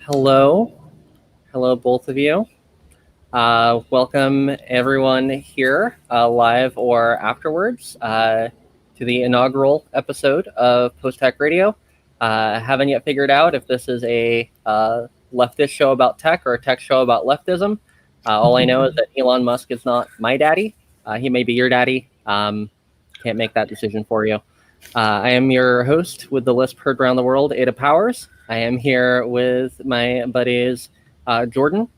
Hello. Hello, both of you. Welcome everyone here, live or afterwards, to the inaugural episode of Post Tech Radio. Haven't yet figured out if this is a leftist show about tech or a tech show about leftism. All I know is that Elon Musk is not my daddy. He may be your daddy. Can't make that decision for you. I am your host with the lisp heard around the world, Ada Powers. I am here with my buddies Jordan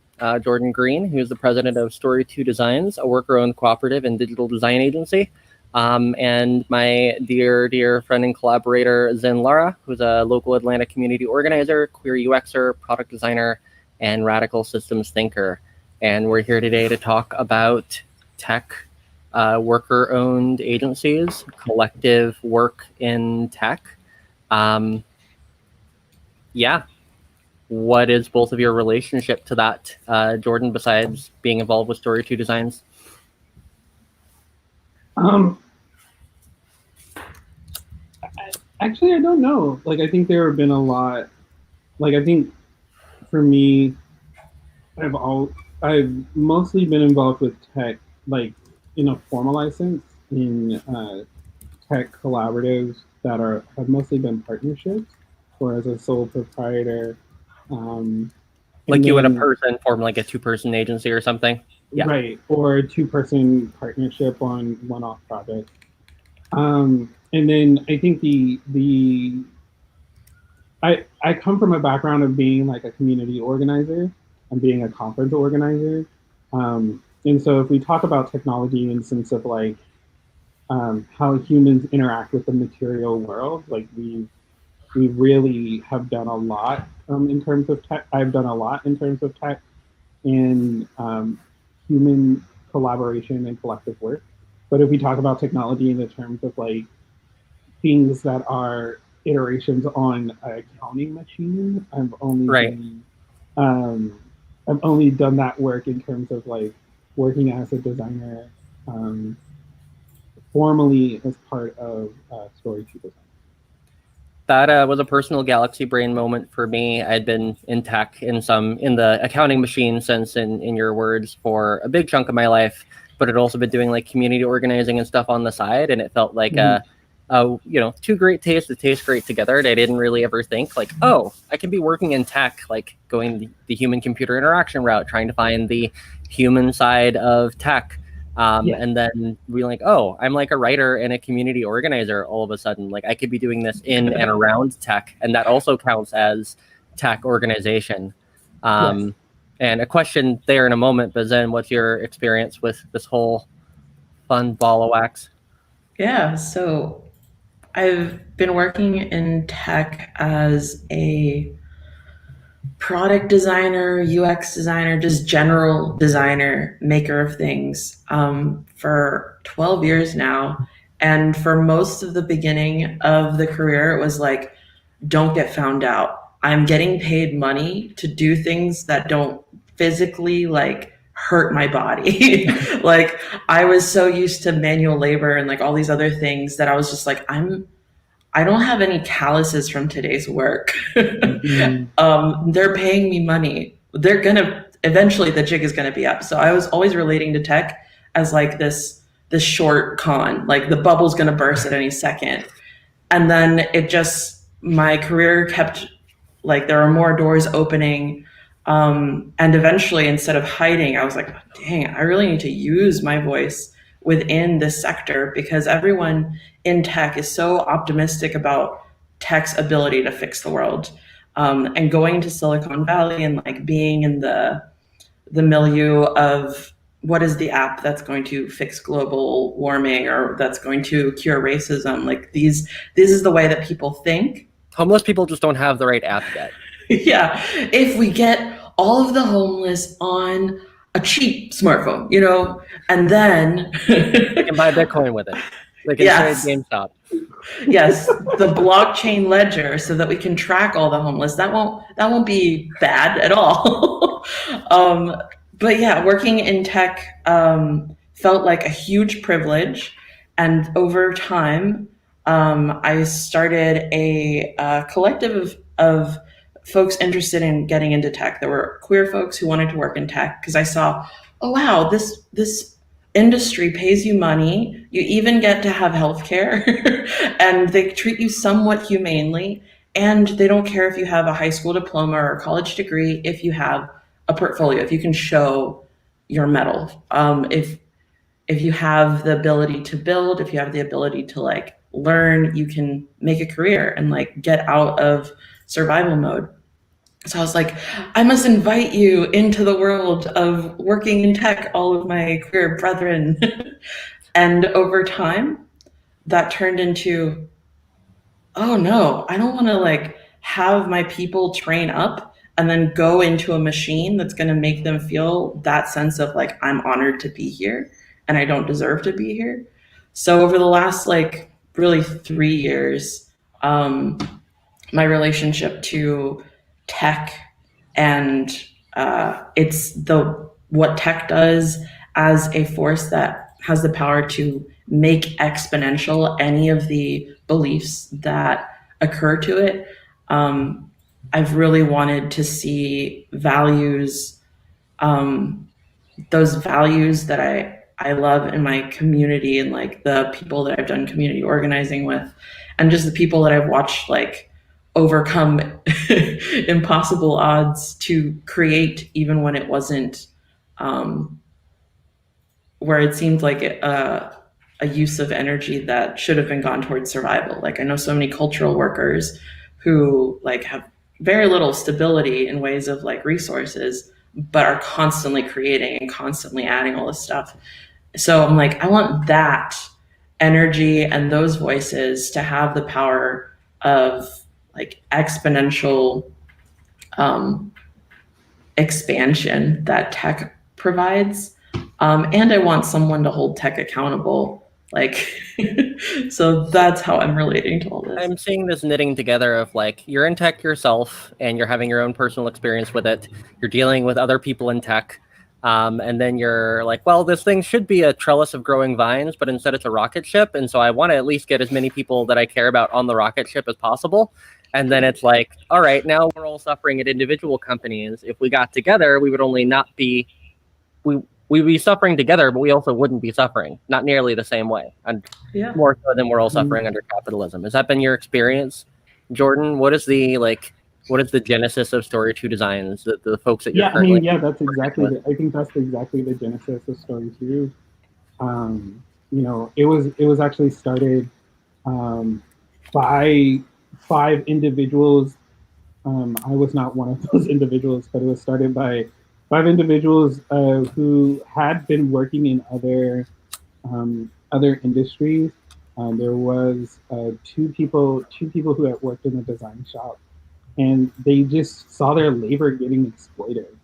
Green, who's the president of Story 2 Designs, a worker-owned cooperative and digital design agency, and my dear friend and collaborator, Zen Lara, who's a local Atlanta community organizer, queer UXer, product designer, and radical systems thinker. And we're here today to talk about tech, worker-owned agencies, collective work in tech. What is both of your relationship to that, Jordan, besides being involved with Story 2 Designs? Actually, I don't know. I think there have been a lot. I think for me, I've mostly been involved with tech, in a formalized sense, in tech collaboratives that have mostly been partnerships, or as a sole proprietor. You and a person form a two-person agency or something? Yeah. Right, or a two-person partnership on one-off projects. And then I think I come from a background of being a community organizer and being a conference organizer. And so if we talk about technology in the sense of how humans interact with the material world, we really have done a lot in terms of tech. I've done a lot in terms of tech and human collaboration and collective work. But if we talk about technology in the terms of things that are iterations on a counting machine, I've only done that work in terms of working as a designer formally as part of Story 2 Design. That was a personal galaxy brain moment for me. I'd been in tech in the accounting machine sense, in your words, for a big chunk of my life, but I'd also been doing community organizing and stuff on the side, and it felt like two great tastes that taste great together. And I didn't really ever think I can be working in tech, going the human computer interaction route, trying to find the human side of tech. And then we're I'm a writer and a community organizer all of a sudden. I could be doing this in and around tech, and that also counts as tech organization. And a question there in a moment, but then what's your experience with this whole fun ball of wax? Yeah, so I've been working in tech as a product designer, UX designer, just general designer, maker of things for 12 years now. And for most of the beginning of the career, it was don't get found out. I'm getting paid money to do things that don't physically hurt my body. I was so used to manual labor and all these other things that I was just I don't have any calluses from today's work. They're paying me money. They're eventually the jig is gonna be up. So I was always relating to tech as this short con, the bubble's gonna burst at any second. And then my career kept, there were more doors opening. And eventually, instead of hiding, I was dang, I really need to use my voice within this sector, because everyone in tech is so optimistic about tech's ability to fix the world. And going to Silicon Valley and being in the milieu of what is the app that's going to fix global warming or that's going to cure racism, this is the way that people think. Homeless people just don't have the right app yet. Yeah, if we get all of the homeless on a cheap smartphone, and then they can buy Bitcoin with it. They can trade GameStop. Yes, the blockchain ledger, so that we can track all the homeless. That won't be bad at all. But yeah, working in tech felt like a huge privilege, and over time, I started a collective of folks interested in getting into tech. There were queer folks who wanted to work in tech because I saw, oh wow, this industry pays you money. You even get to have healthcare, and they treat you somewhat humanely. And they don't care if you have a high school diploma or a college degree. If you have a portfolio, if you can show your mettle, if you have the ability to build, if you have the ability to like learn, you can make a career and like get out of survival mode. So I was like, I must invite you into the world of working in tech, all of my queer brethren. And over time, that turned into, oh no, I don't want to like have my people train up and then go into a machine that's going to make them feel that sense of like, I'm honored to be here and I don't deserve to be here. So over the last like really 3 years, my relationship to tech and it's the what tech does as a force that has the power to make exponential any of the beliefs that occur to it. I've really wanted to see values, those values that I love in my community and like the people that I've done community organizing with, and just the people that I've watched like overcome impossible odds to create, even when it wasn't, where it seemed like a use of energy that should have been gone towards survival. Like I know so many cultural workers who like have very little stability in ways of like resources, but are constantly creating and constantly adding all this stuff. So I'm like, I want that energy and those voices to have the power of like exponential expansion that tech provides. And I want someone to hold tech accountable. Like, so that's how I'm relating to all this. I'm seeing this knitting together of like, you're in tech yourself and you're having your own personal experience with it. You're dealing with other people in tech. And then you're like, well, this thing should be a trellis of growing vines, but instead it's a rocket ship. And so I want to at least get as many people that I care about on the rocket ship as possible. And then it's like, all right, now we're all suffering at individual companies. If we got together, we would only not be, we'd be suffering together, but we also wouldn't be suffering, not nearly the same way, and more so than we're all suffering under capitalism. Has that been your experience, Jordan? What is the genesis of Story 2 Designs? The folks that you're currently that's exactly. I think that's exactly the genesis of Story 2. It was actually started by 5 individuals. I was not one of those individuals, but it was started by 5 individuals who had been working in other industries. There was 2 people who had worked in a design shop, and they just saw their labor getting exploited,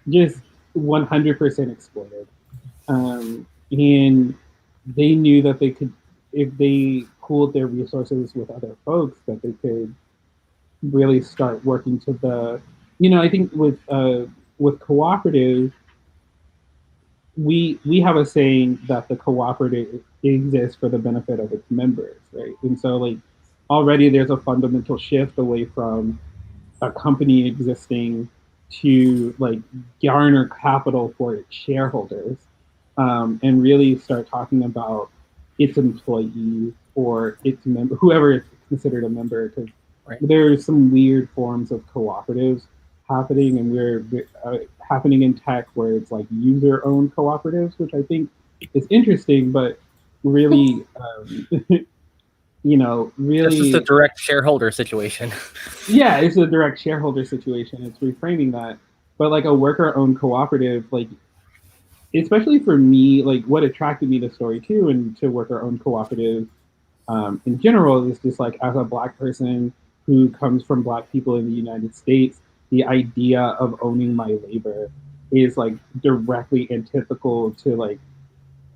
just 100% exploited, and they knew that they could, if they pooled their resources with other folks, that they could really start working to the, I think with cooperative, we have a saying that the cooperative exists for the benefit of its members, right? And so like already there's a fundamental shift away from a company existing to like garner capital for its shareholders, and really start talking about its employees or its member, whoever is considered a member, because there's some weird forms of cooperatives happening, and we're happening in tech where it's like user-owned cooperatives, which I think is interesting, but really, really, it's just a direct shareholder situation. Yeah, it's a direct shareholder situation. It's reframing that, but like a worker-owned cooperative, like especially for me, like what attracted me to Story 2 and to worker-owned cooperatives in general is just like as a Black person who comes from Black people in the United States, the idea of owning my labor is like directly antithetical to like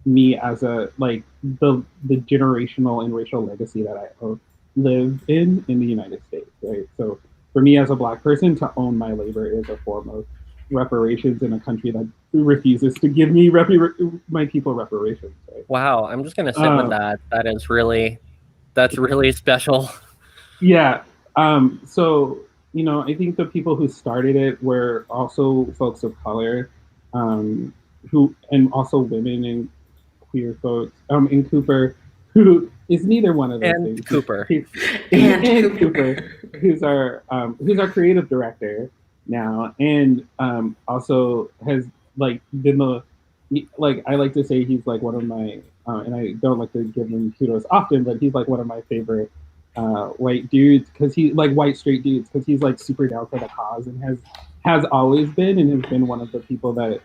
me as a like the generational and racial legacy that I live in the United States, right? So for me as a Black person, to own my labor is a form of reparations in a country that refuses to give me my people reparations, right? Wow, I'm just gonna sit with that. That's really special. Yeah. So, I think the people who started it were also folks of color, um, and also women and queer folks, in Cooper, who is neither one of those And things. Cooper. And And Cooper, Cooper. who's our creative director now, and also has like been like I like to say he's like one of my and I don't like to give him kudos often, but he's like one of my favorite white dudes because he like white straight dudes because he's like super down for the cause and has always been and has been one of the people that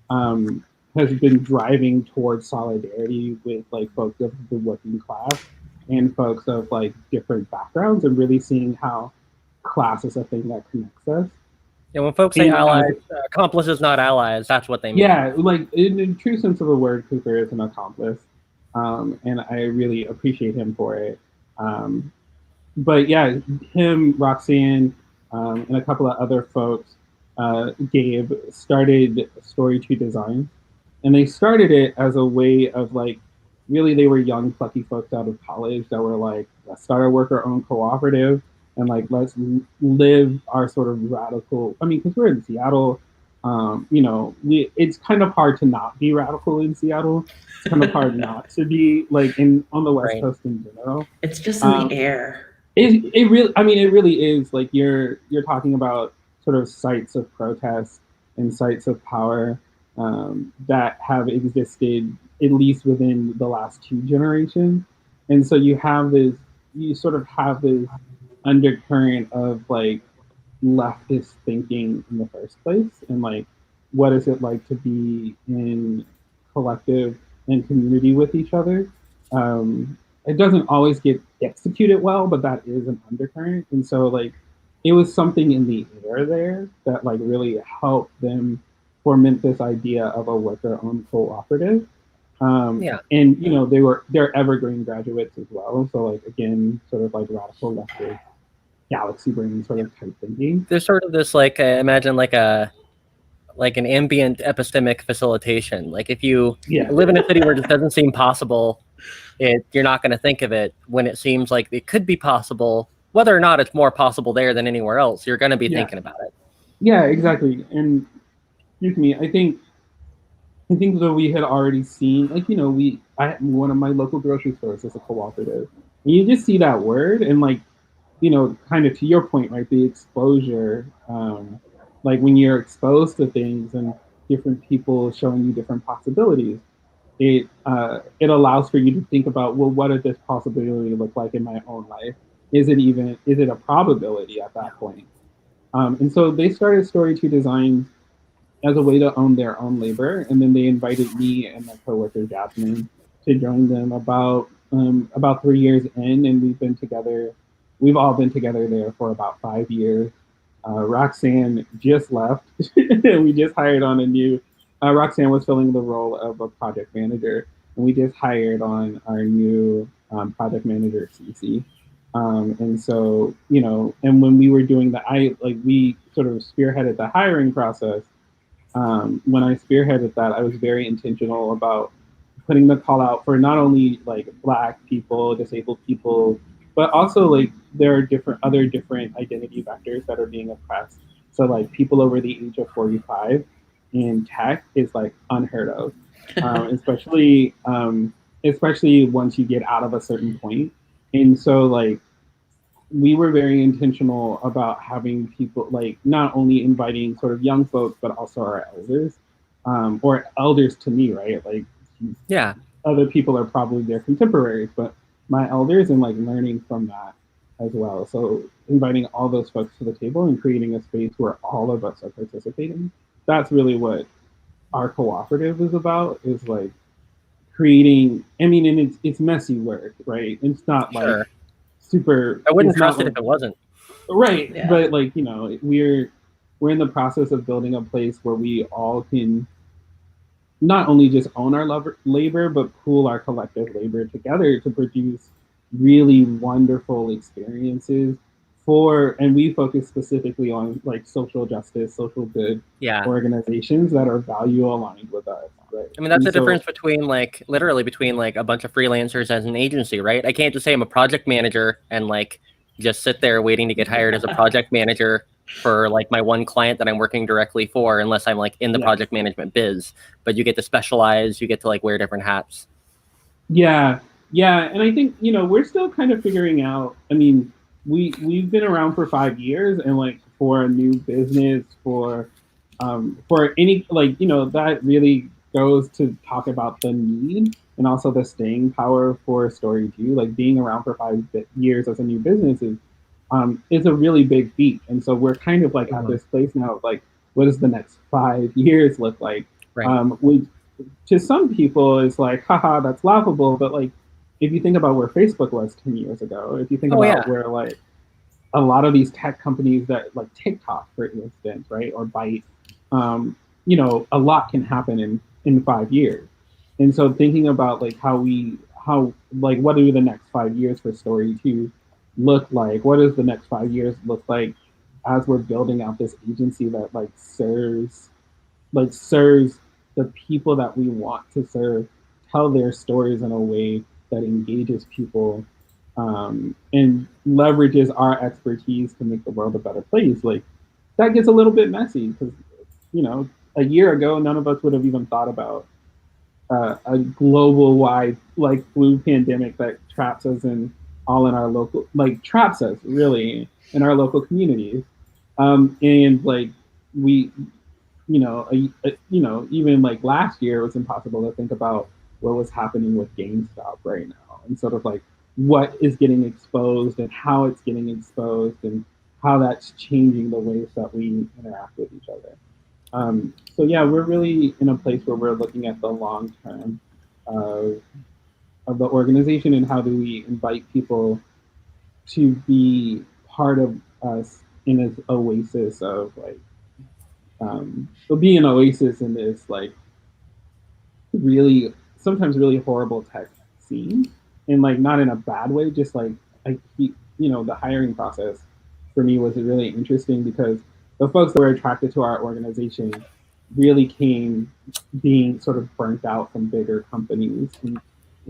um, has been driving towards solidarity with like folks of the working class and folks of like different backgrounds and really seeing how class is a thing that connects us. And when folks say And as allies, accomplices, not allies, that's what they mean. yeah, like in the true sense of the word, Cooper is an accomplice, and I really appreciate him for it. Um, but yeah, him, Roxanne, and a couple of other folks, Gabe, started Story to Design, and they started it as a way of like, really, they were young, plucky folks out of college that were like, let's start a worker-owned cooperative, and like let's live our sort of radical. I mean, because we're in Seattle, it's kind of hard to not be radical in Seattle. It's kind of hard not to be like in on the West Right. Coast in general. It's just in the Um, air. it really, I mean, it really is like you're talking about sort of sites of protest and sites of power that have existed at least within the last two generations, and so you sort of have this undercurrent of like leftist thinking in the first place, and like what is it like to be in collective and community with each other. It doesn't always get executed well, but that is an undercurrent, and so like it was something in the air there that like really helped them foment this idea of a worker-owned cooperative. Yeah. And they're evergreen graduates as well, so like again, sort of like radical leftist galaxy brain sort of type thinking. There's sort of this like imagine like an ambient epistemic facilitation. Like if you Yeah, live in a city where this doesn't seem possible, you're not going to think of it. When it seems like it could be possible, whether or not it's more possible there than anywhere else, you're going to be yeah, thinking about it. yeah, exactly. And excuse me, I think that we had already seen, like, one of my local grocery stores is a cooperative. And you just see that word and, like, kind of to your point, right? The exposure, like when you're exposed to things and different people showing you different possibilities, it allows for you to think about, well, what does this possibility look like in my own life? Is it a probability at that point? And so they started Story to Design as a way to own their own labor. And then they invited me and my coworker Jasmine to join them about 3 years in, and we've been together. We've all been together there for about 5 years. Roxanne just left. We just hired on a new. Roxanne was filling the role of a project manager, and we just hired on our new project manager, Cece. And so, and when we were doing we sort of spearheaded the hiring process. When I spearheaded that, I was very intentional about putting the call out for not only like Black people, disabled people, but also like there are different identity vectors that are being oppressed. So like people over the age of 45 in tech is like unheard of, especially once you get out of a certain point. And so like we were very intentional about having people like not only inviting sort of young folks, but also our elders, or elders to me, right? Like Yeah. other people are probably their contemporaries, but my elders and like learning from that as well. So inviting all those folks to the table and creating a space where all of us are participating. That's really what our cooperative is about. Is like creating. I mean, and it's messy work, right? It's not like Sure. super. I wouldn't It's not trust it like if it wasn't. right, Yeah. but like we're in the process of building a place where we all can not only just own our labor, but pool our collective labor together to produce really wonderful experiences and we focus specifically on like social justice, social good Yeah. organizations that are value aligned with us, right? I mean, that's And the so, difference between literally between like a bunch of freelancers as an agency, right? I can't just say I'm a project manager and like just sit there waiting to get hired as a project manager for like my one client that I'm working directly for, unless I'm like in the project management biz. But you get to specialize, you get to like wear different hats. Yeah, yeah, and I think we're still kind of figuring out. I mean, we've been around for 5 years, and like for a new business, for any that really goes to talk about the need and also the staying power for Story 2. Like being around for 5 years as a new business is a really big feat, and so we're kind of like at this place now of like, what does the next 5 years look like? Right. We To some people it's like, haha, that's laughable. But like, if you think about where Facebook was 10 years ago, if you think about where like a lot of these tech companies that like TikTok, for instance, right, or Byte, a lot can happen in 5 years. And so thinking about like how like what do the next 5 years for Story 2 look like? What does the next 5 years look like as we're building out this agency that serves the people that we want to serve, tell their stories in a way that engages people, and leverages our expertise to make the world a better place. Like that gets a little bit messy because a year ago none of us would have even thought about a global wide like flu pandemic that traps us in our local, like traps us really in our local communities, and like we even like last year, it was impossible to think about what was happening with GameStop right now, and sort of like what is getting exposed and how it's getting exposed and how that's changing the ways that we interact with each other. So yeah, we're really in a place where we're looking at the long term of, of the organization, and how do we invite people to be part of us in an oasis of like, but be an oasis in this like really sometimes really horrible tech scene, and like not in a bad way, just like the hiring process for me was really interesting because the folks that were attracted to our organization really came being sort of burnt out from bigger companies, and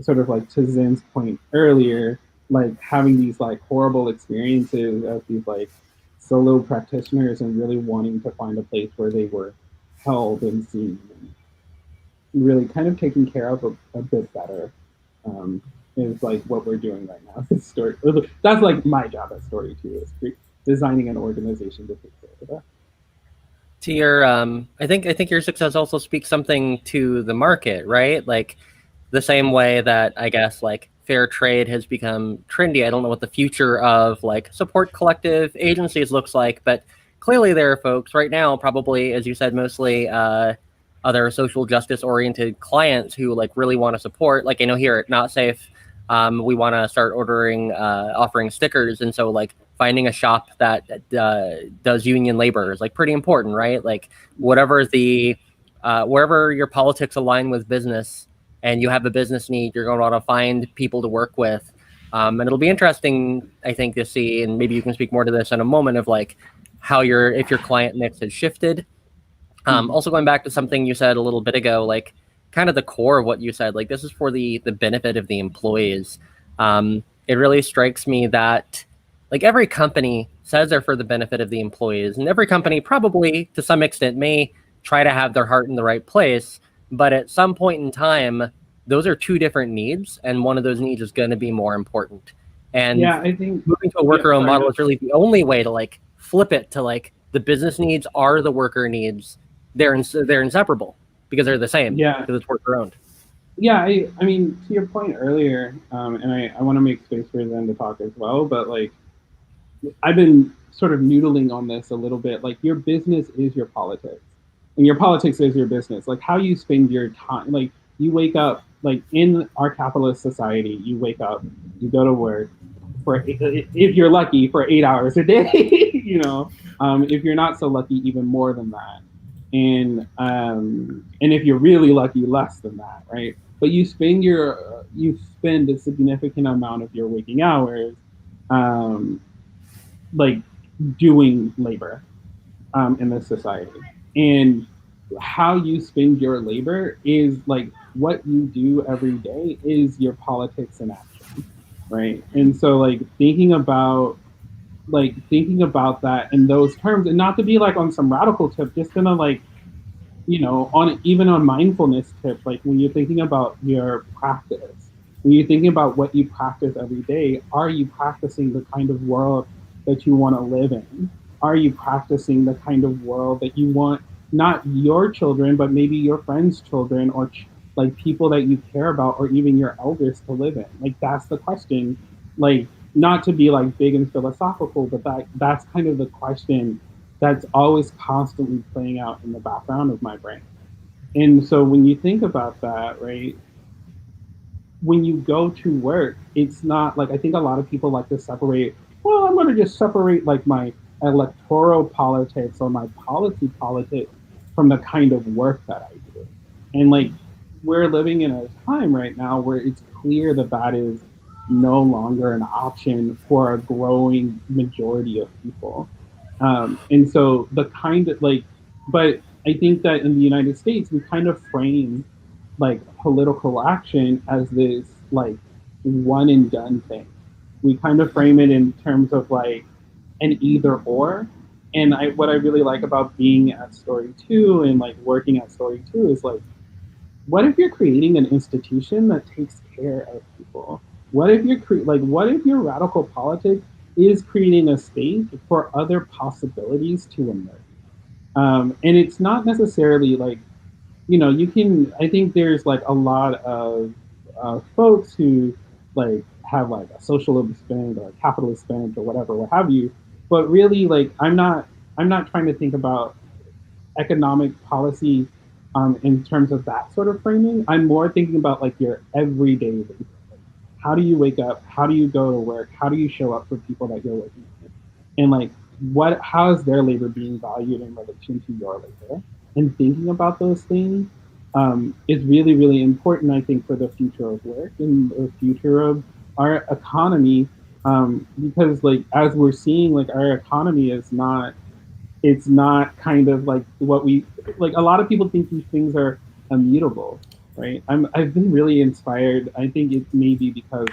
sort of like to Zen's point earlier, like having these like horrible experiences as these like solo practitioners and really wanting to find a place where they were held and seen and really kind of taken care of a bit better, is like what we're doing right now. Story, that's like my job at Story 2, is designing an organization to take care of that. To your, I think your success also speaks something to the market, right? Like the same way that I guess like fair trade has become trendy. I don't know what the future of like support collective agencies looks like, but clearly there are folks right now, probably as you said, mostly other social justice oriented clients who like really want to support. Like I know here at Not Safe, we want to start offering stickers, and so like finding a shop that does union labor is like pretty important, right? Like whatever wherever your politics align with business, and you have a business need, you're going to want to find people to work with. And it'll be interesting, I think, to see, and maybe you can speak more to this in a moment, of like how if your client mix has shifted. Also going back to something you said a little bit ago, like kind of the core of what you said, like this is for the benefit of the employees. It really strikes me that like every company says they're for the benefit of the employees, and every company probably to some extent may try to have their heart in the right place. But at some point in time, those are two different needs, and one of those needs is going to be more important. And yeah, I think moving to a worker-owned model is really the only way to like flip it to like the business needs are the worker needs. They're inseparable because they're the same. Yeah, because it's worker-owned. Yeah, I mean, to your point earlier, and I want to make space for them to talk as well, but like I've been sort of noodling on this a little bit. Like your business is your politics, and your politics is your business. Like how you spend your time. Like you wake up, like in our capitalist society, you wake up, you go to work for, if you're lucky, for 8 hours a day. If you're not so lucky, even more than that. And if you're really lucky, less than that, right? But you spend a significant amount of your waking hours, like doing labor, in this society. And how you spend your labor is like what you do every day is your politics in action, right? And so like thinking about like thinking about that in those terms, and not to be like on some radical tip, just in a like, you know, on even on mindfulness tip, like when you're thinking about your practice, when you're thinking about what you practice every day, are you practicing the kind of world that you want to live in? Are you practicing the kind of world that you want, not your children, but maybe your friends' children, or like people that you care about, or even your elders to live in? Like that's the question. Like, not to be like big and philosophical, but that's kind of the question that's always constantly playing out in the background of my brain. And so when you think about that, right, when you go to work, it's not like, I think a lot of people like to separate, well, I'm going to just separate like my electoral politics or my policy politics from the kind of work that I do. And like, we're living in a time right now where it's clear that that is no longer an option for a growing majority of people. And so the kind of like, but I think that in the United States, we kind of frame like political action as this like one and done thing. We kind of frame it in terms of like an either or. And what I really like about being at Story Two and like working at Story Two is like, what if you're creating an institution that takes care of people? What if you're like, what if your radical politics is creating a space for other possibilities to emerge? And it's not necessarily like, you know, you can, I think there's like a lot of folks who like have like a socialist bent or a capitalist bent or whatever, what have you. But really, like, I'm not trying to think about economic policy in terms of that sort of framing. I'm more thinking about like your everyday basis. How do you wake up? How do you go to work? How do you show up for people that you're working with? And like, what? How is their labor being valued in relation to your labor? And thinking about those things is really, really important, I think, for the future of work and the future of our economy. Because like, as we're seeing, like, our economy is not, it's not kind of like what we, like, a lot of people think these things are immutable, right? I've been really inspired. I think it may be because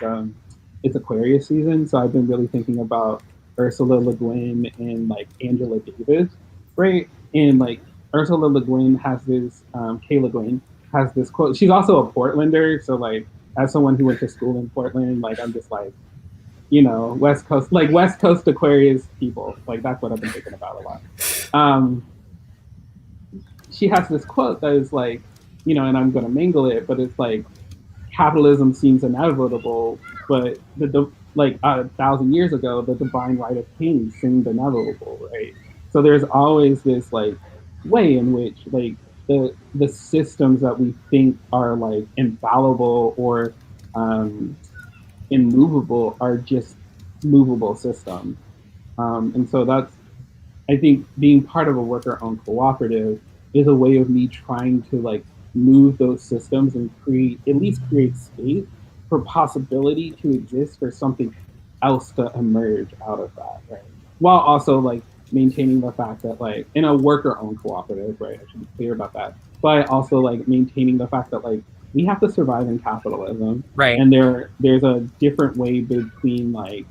it's Aquarius season, so I've been really thinking about Ursula Le Guin and like Angela Davis, right? And like, Ursula Le Guin has this, Kay Le Guin has this quote. She's also a Portlander, so like, as someone who went to school in Portland, like, I'm just like, you know, West Coast, like West Coast Aquarius people. Like, that's what I've been thinking about a lot. Um, she has this quote that is like, you know, and I'm going to mingle it, but it's like, capitalism seems inevitable, but like 1,000 years ago, the divine right of kings seemed inevitable, right? So there's always this like way in which like the systems that we think are like infallible or um, immovable are just movable systems. And so that's, I think, being part of a worker-owned cooperative is a way of me trying to like move those systems and create, at least create space for possibility to exist for something else to emerge out of that, right? While also like maintaining the fact that like in a worker-owned cooperative, right? I should be clear about that. But also like maintaining the fact that like we have to survive in capitalism, Right. and there's a different way between like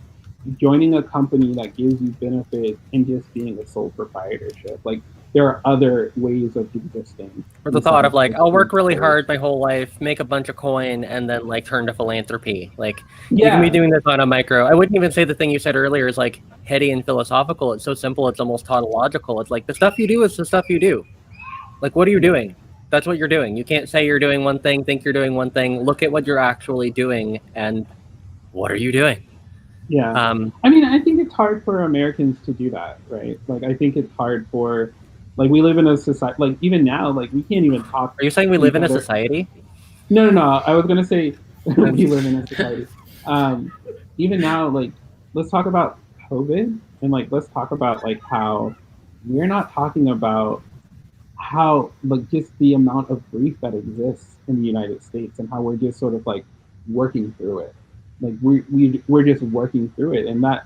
joining a company that gives you benefits and just being a sole proprietorship. Like, there are other ways of existing. Or the thought of like, I'll work really hard my whole life, make a bunch of coin, and then like turn to philanthropy. Like, you can be Yeah, doing this on a micro. I wouldn't even say the thing you said earlier is like heady and philosophical. It's so simple, it's almost tautological. It's like the stuff you do is the stuff you do. Like, what are you doing? That's what you're doing. You can't say you're doing one thing, think you're doing one thing. Look at what you're actually doing, and what are you doing? yeah. I mean, I think it's hard for Americans to do that, right? Like, I think it's hard for, like, we live in a society, like, even now, like, we can't even talk Are you saying we to live each in a other. society? No, no, no. I was gonna say we live in a society. Um, Even now, like, let's talk about COVID, and like, let's talk about like how we're not talking about how like just the amount of grief that exists in the United States, and how we're just sort of like working through it. Like, we're just working through it, and that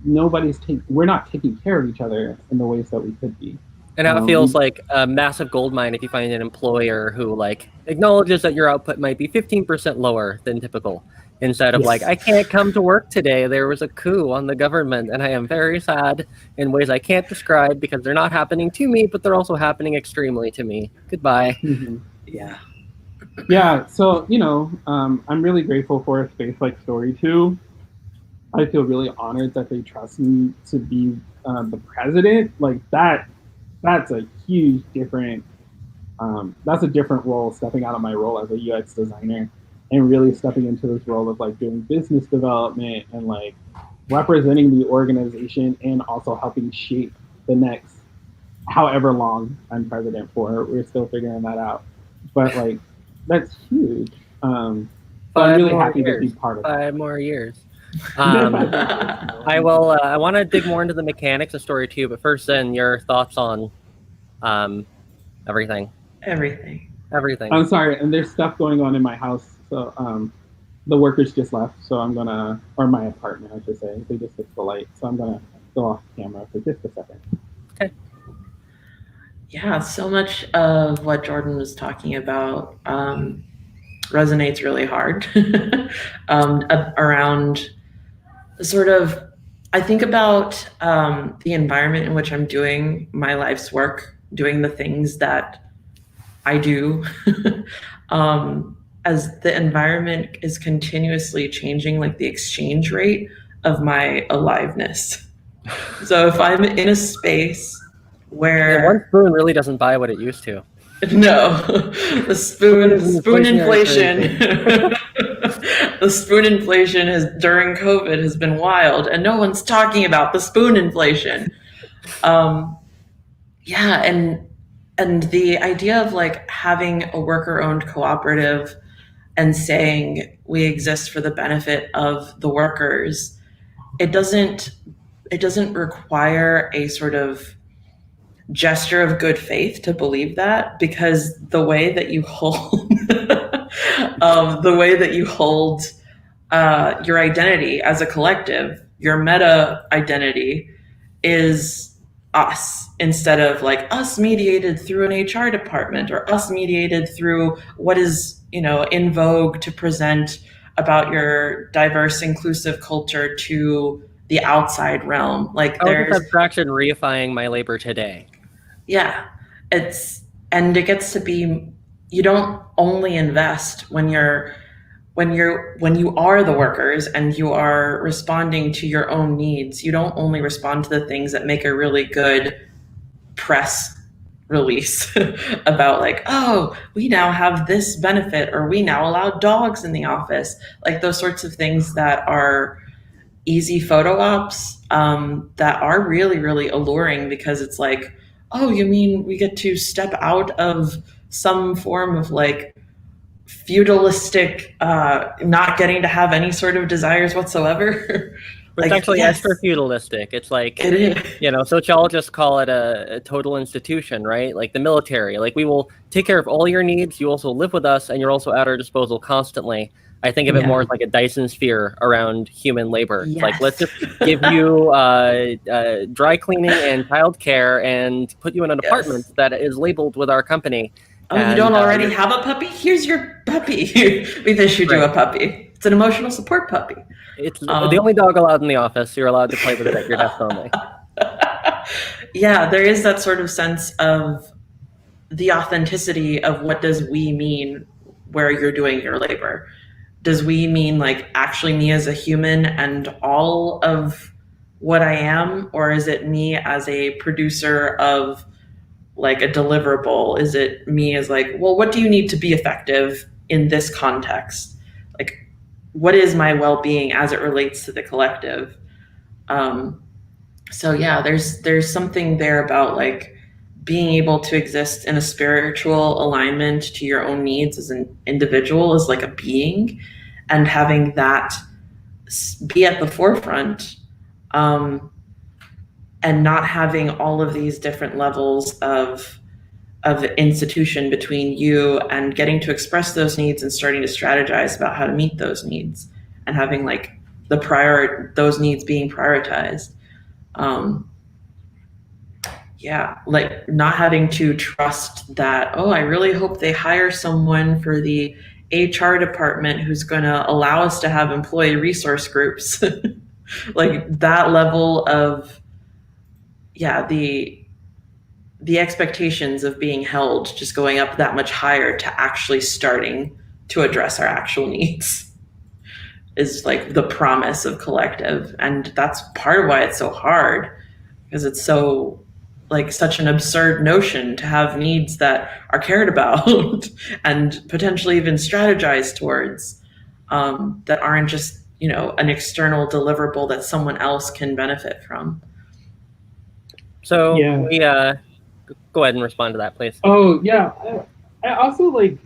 we're not taking care of each other in the ways that we could be. And how it feels We like a massive gold mine if you find an employer who like acknowledges that your output might be 15% lower than typical. instead of like, I can't come to work today. There was a coup on the government, and I am very sad in ways I can't describe because they're not happening to me, but they're also happening extremely to me. Goodbye. Yeah. Yeah, so I'm really grateful for a space like Story 2. I feel really honored that they trust me to be the president. Like that's a huge different. That's a different role, stepping out of my role as a UX designer and really stepping into this role of like doing business development and like representing the organization and also helping shape the next however long I'm president for. We're still figuring that out, but like that's huge. So I'm really happy to be part of that. 5 more years. I will. I want to dig more into the mechanics of Story 2, but first, then your thoughts on everything. Everything. I'm sorry, and there's stuff going on in my house, so the workers just left, so I'm gonna, or my apartment, I should say. They just fixed the light, so I'm gonna go off camera for just a second. Okay. Yeah, so much of what Jordan was talking about resonates really hard around sort of, I think about the environment in which I'm doing my life's work, doing the things that I do, as the environment is continuously changing, like the exchange rate of my aliveness. So if I'm in a space where one spoon really doesn't buy what it used to. No, the spoon inflation. The spoon inflation during COVID has been wild, and no one's talking about the spoon inflation. Yeah, and the idea of like having a worker-owned cooperative and saying we exist for the benefit of the workers, it doesn't require a sort of gesture of good faith to believe that, because the way that you hold your identity as a collective, your meta identity, is us, instead of like us mediated through an HR department or us mediated through what is in vogue to present about your diverse, inclusive culture to the outside realm. Like there's abstraction reifying my labor today. Yeah, it gets to be, you don't only invest when you are the workers and you are responding to your own needs. You don't only respond to the things that make a really good press release about like, oh, we now have this benefit, or we now allow dogs in the office. Like those sorts of things that are easy photo ops that are really, really alluring, because it's like, oh, you mean we get to step out of some form of like feudalistic, not getting to have any sort of desires whatsoever? It's like, actually extra feudalistic. It's like, it is. Sociologists call it a total institution, right? Like the military. Like, we will take care of all your needs. You also live with us, and you're also at our disposal constantly. I think of it more as like a Dyson sphere around human labor. Yes. Like, let's just give you dry cleaning and childcare and put you in an apartment that is labeled with our company. Oh, and, you don't already have a puppy? Here's your puppy. We've issued you a puppy. It's an emotional support puppy. It's the only dog allowed in the office. You're allowed to play with it at your desk only. Yeah, there is that sort of sense of the authenticity of what does we mean where you're doing your labor. Does we mean like actually me as a human and all of what I am? Or is it me as a producer of like a deliverable? Is it me as like, well, what do you need to be effective in this context? Like, what is my well-being as it relates to the collective? So yeah, there's something there about like being able to exist in a spiritual alignment to your own needs as an individual, as like a being, and having that be at the forefront, and not having all of these different levels of institution between you and getting to express those needs and starting to strategize about how to meet those needs, and having like those needs being prioritized. Yeah, like not having to trust that, oh, I really hope they hire someone for the HR department who's going to allow us to have employee resource groups. Like that level of, yeah, the expectations of being held just going up that much higher to actually starting to address our actual needs is like the promise of collective. And that's part of why it's so hard, because it's so like such an absurd notion to have needs that are cared about and potentially even strategized towards, that aren't just, you know, an external deliverable that someone else can benefit from. So Yeah. we go ahead and respond to that, please. Oh yeah. I also like,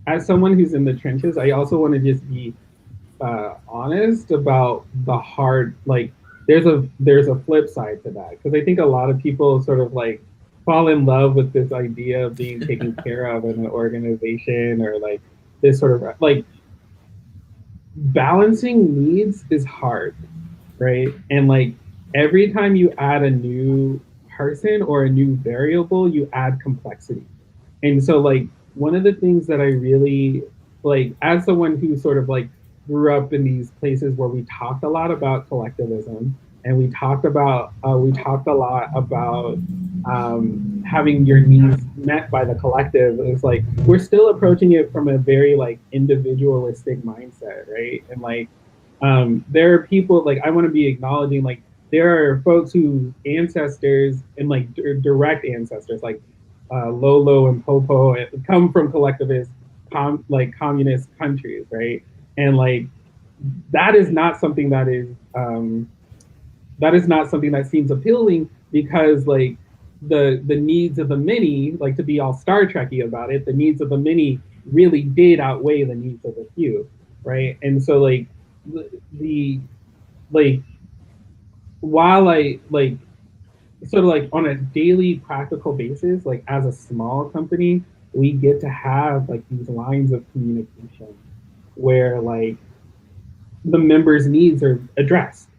as someone who's in the trenches, I also want to just be honest about the hard, like there's a flip side to that, because I think a lot of people sort of like fall in love with this idea of being taken care of in an organization, or like this sort of like balancing needs is hard, right? And like every time you add a new person or a new variable, you add complexity. And so like one of the things that I really like, as someone who sort of like grew up in these places where we talked a lot about collectivism, and we talked a lot about having your needs met by the collective, is like we're still approaching it from a very like individualistic mindset, right? And like there are people, like I want to be acknowledging, like there are folks whose ancestors and like direct ancestors, like Lolo and Popo, come from collectivist, like communist countries, right? And like that is not something that seems appealing, because like the needs of the many, like to be all Star Trekky about it, the needs of the many really did outweigh the needs of the few, right? And so like the like while I like sort of like on a daily practical basis, like as a small company, we get to have like these lines of communication where like the members' needs are addressed,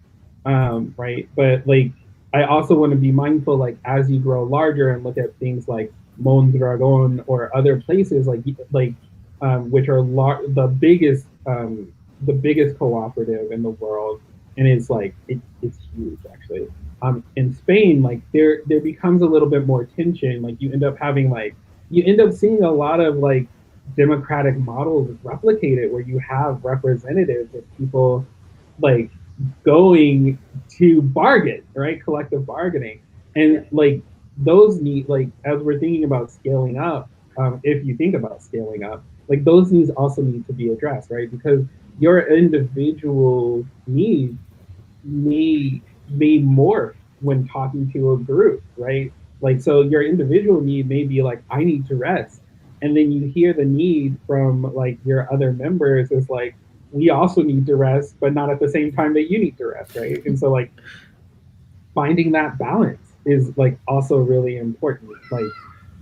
right? But like I also want to be mindful, like as you grow larger and look at things like Mondragon or other places which are the biggest cooperative in the world, and it's like it's huge actually. In Spain, like there becomes a little bit more tension. Like you end up seeing a lot of like democratic models replicated, where you have representatives of people like going to bargain, right? Collective bargaining. And like those need, like as we're thinking about scaling up, if you think about scaling up, like those needs also need to be addressed, right? Because your individual needs may morph when talking to a group, right? Like so your individual need may be like, I need to rest. And then you hear the need from like your other members is like, we also need to rest, but not at the same time that you need to rest, right? And so like finding that balance is like also really important. Like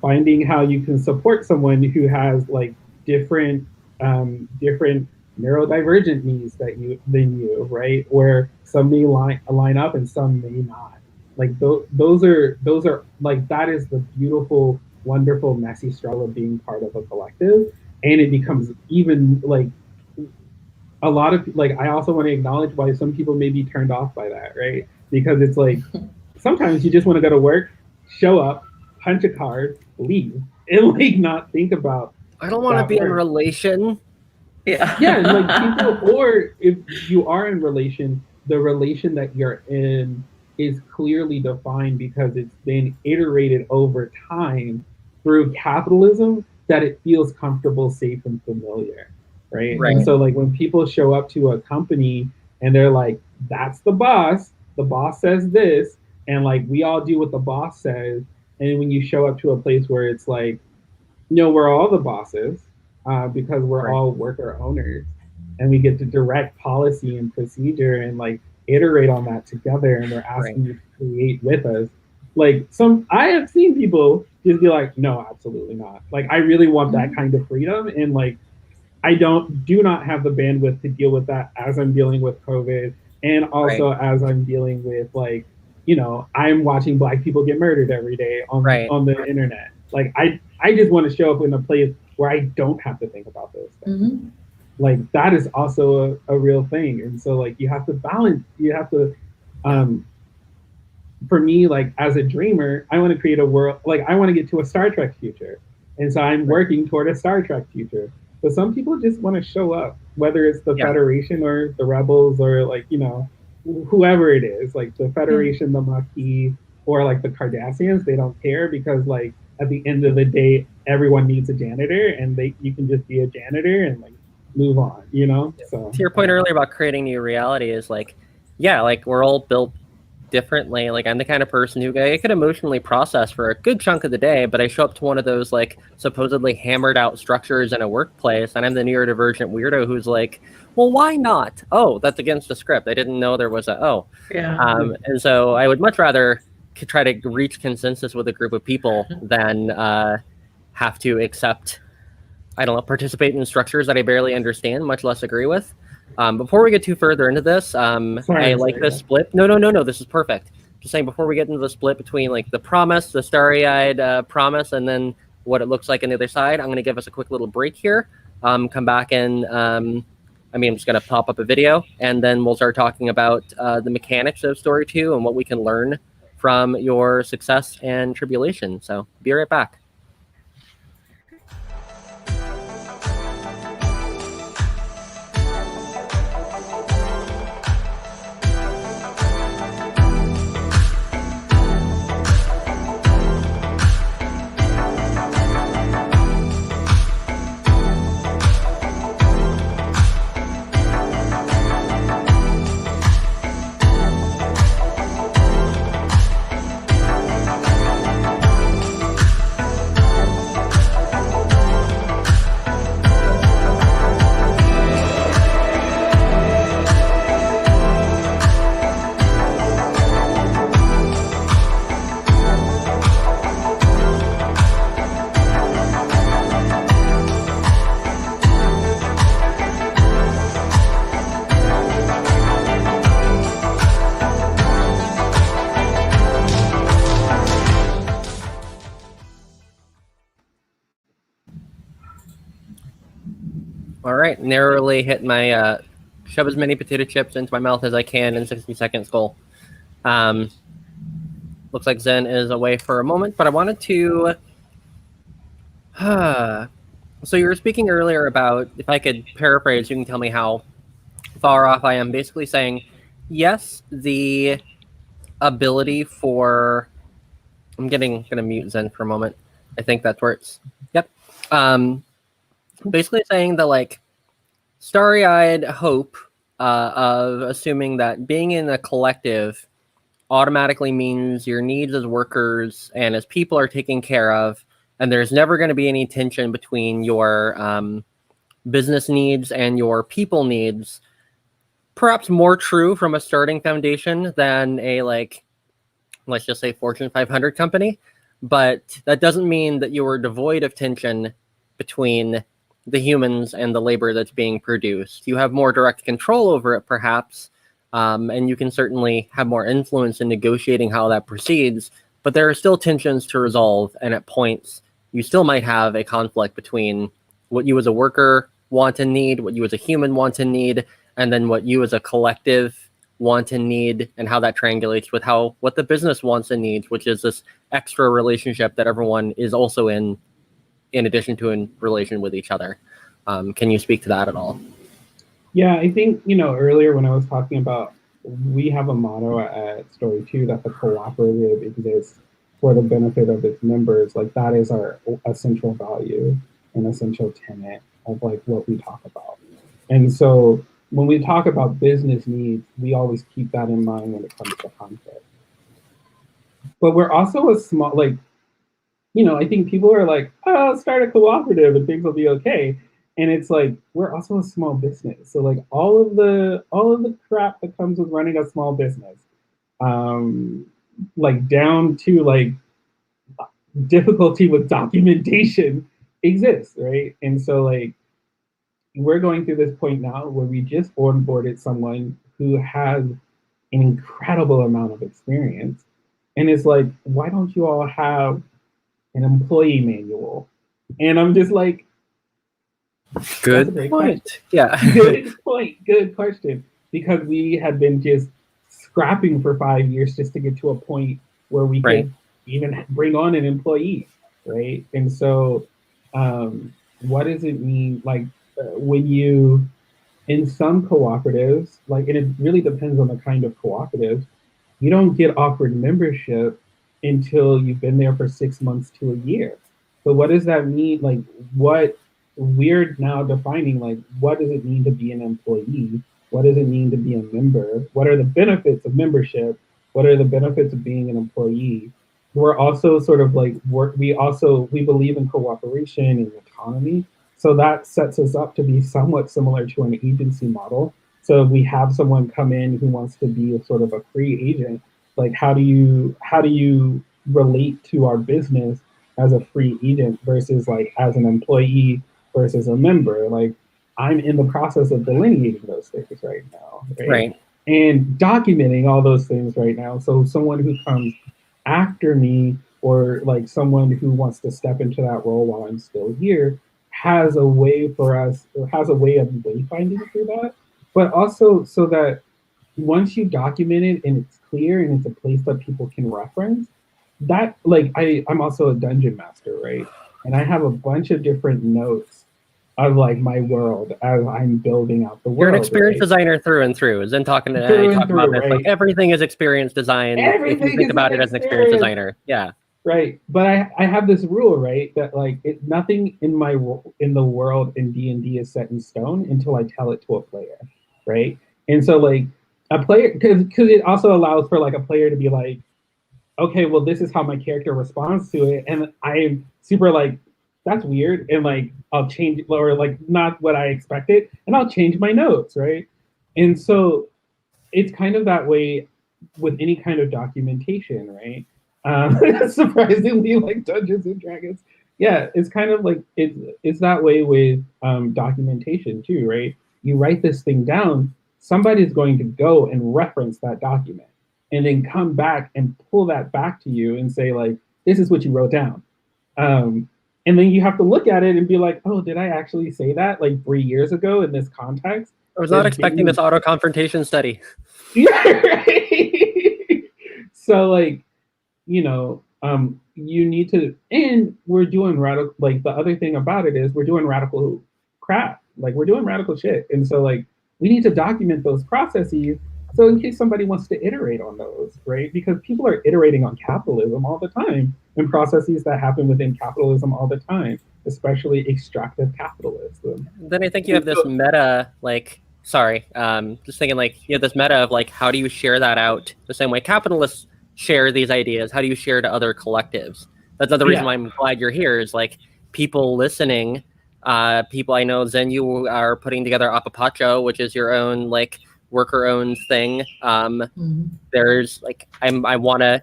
finding how you can support someone who has like different neurodivergent needs than you, right? Where some may line up and some may not. Like those are like, that is the beautiful, wonderful, messy struggle of being part of a collective. And it becomes even like a lot of like, I also want to acknowledge why some people may be turned off by that, right? Because it's like sometimes you just want to go to work, show up, punch a card, leave, and like not think about. I don't want to be in a relation. Yeah, and like people, or if you are in relation, the relation that you're in is clearly defined because it's been iterated over time through capitalism, that it feels comfortable, safe, and familiar, right? Right. And so like when people show up to a company and they're like, that's the boss says this, and like we all do what the boss says. And when you show up to a place where it's like, we're all the bosses, because we're Right. all worker owners, and we get to direct policy and procedure and like iterate on that together, and we're asking you to create with us. Like I have seen people just be like, no, absolutely not. Like I really want that kind of freedom, and like I do not have the bandwidth to deal with that as I'm dealing with COVID, and also as I'm dealing with like, I'm watching Black people get murdered every day on the internet. Like I just want to show up in a place where I don't have to think about those things. Mm-hmm. Like that is also a real thing. And so like you have to balance, you have to um for me, like as a dreamer, I want to create a world, like I want to get to a Star Trek future. And so I'm working toward a Star Trek future. But some people just want to show up, whether it's the Yeah. Federation or the Rebels or like, you know, whoever it is, like the Federation, the Maquis, or like the Cardassians, they don't care because like at the end of the day, everyone needs a janitor and they you can just be a janitor and like move on, you know? So to your point earlier about creating new reality is like, yeah, like we're all built differently. Like I'm the kind of person who I could emotionally process for a good chunk of the day, but I show up to one of those like supposedly hammered out structures in a workplace, and I'm the neurodivergent weirdo who's like, well, why not? Oh, that's against the script. I didn't know there was a Yeah. and so I would much rather try to reach consensus with a group of people than have to accept, I don't know, participate in structures that I barely understand, much less agree with. Before we get too further into this, I like this split. No. This is perfect. Just saying, before we get into the split between like the promise, the starry-eyed promise, and then what it looks like on the other side, I'm going to give us a quick little break here. Come back and I'm just going to pop up a video, and then we'll start talking about the mechanics of Story 2 and what we can learn from your success and tribulation. So be right back. All right, narrowly hit my shove as many potato chips into my mouth as I can in 60 seconds goal. Looks like Zen is away for a moment, but I wanted to. So you were speaking earlier about, if I could paraphrase, you can tell me how far off I am. Basically saying, yes, the ability for. I'm gonna mute Zen for a moment. I think that's where it's. Yep. Basically saying that like starry-eyed hope of assuming that being in a collective automatically means your needs as workers and as people are taken care of, and there's never going to be any tension between your business needs and your people needs. Perhaps more true from a starting foundation than a, like, let's just say Fortune 500 company, but that doesn't mean that you are devoid of tension between the humans and the labor that's being produced. You have more direct control over it, perhaps, and you can certainly have more influence in negotiating how that proceeds, but there are still tensions to resolve, and at points, you still might have a conflict between what you as a worker want and need, what you as a human want and need, and then what you as a collective want and need, and how that triangulates with what the business wants and needs, which is this extra relationship that everyone is also in addition to in relation with each other. Can you speak to that at all? Yeah, I think, earlier when I was talking about, we have a motto at Story 2 that the cooperative exists for the benefit of its members. Like that is our essential value and essential tenet of like what we talk about. And so when we talk about business needs, we always keep that in mind when it comes to conflict. But we're also a small, like, I think people are like, oh, start a cooperative and things will be okay. And it's like, we're also a small business. So like all of the crap that comes with running a small business, like down to like difficulty with documentation exists, right? And so like we're going through this point now where we just onboarded someone who has an incredible amount of experience. And it's like, why don't you all have an employee manual? And I'm just like, Good That's a great point. question. Yeah. Good point. Good question. Because we had been just scrapping for 5 years just to get to a point where we Right. could even bring on an employee, right? And so, what does it mean? Like when you in some cooperatives, like, and it really depends on the kind of cooperative, you don't get offered membership until you've been there for 6 months to a year. So what does that mean? Like what we're now defining, like what does it mean to be an employee? What does it mean to be a member? What are the benefits of membership? What are the benefits of being an employee? We're also sort of like we believe in cooperation and autonomy. So that sets us up to be somewhat similar to an agency model. So if we have someone come in who wants to be a sort of a free agent, like how do you relate to our business as a free agent versus like as an employee versus a member? Like I'm in the process of delineating those things right now, right? Right. And documenting all those things right now. So someone who comes after me or like someone who wants to step into that role while I'm still here has a way for us, has a way of wayfinding through that, but also so that once you document it and it's clear and it's a place that people can reference, that like I'm also a dungeon master, right? And I have a bunch of different notes of like my world as I'm building out the You're an world, experience right? designer through and through. Zen talking to I Through and talk about through, this. Like right? everything is experience design if you Everything think is an about it as an experience experience. designer. Yeah. Right, but I have this rule, right, that like nothing in in the world in D&D is set in stone until I tell it to a player, right? And so like a player, because it also allows for like a player to be like, okay, well this is how my character responds to it, and I'm super like that's weird, and like I'll change or like not what I expected, and I'll change my notes, right? And so it's kind of that way with any kind of documentation, right? Surprisingly, like Dungeons and Dragons, yeah, it's kind of like it's that way with documentation too, right? You write this thing down, somebody's going to go and reference that document, and then come back and pull that back to you and say like, "This is what you wrote down." Um, and then you have to look at it and be like, "Oh, did I actually say that like 3 years ago in this context?" I was not That expecting this didn't auto confrontation study. yeah, right. So like, you need to, and we're doing radical. Like the other thing about it is we're doing radical crap. Like we're doing radical shit, and so like we need to document those processes. So in case somebody wants to iterate on those, right? Because people are iterating on capitalism all the time and processes that happen within capitalism all the time, especially extractive capitalism. Then I think you And have this so, meta, like, sorry, just thinking like you have this meta of like, how do you share that out the same way capitalists share these ideas? How do you share to other collectives? That's another reason yeah, why I'm glad you're here is like people listening. People I know, Zen, you are putting together Apapacho, which is your own like worker-owned thing. There's like I want to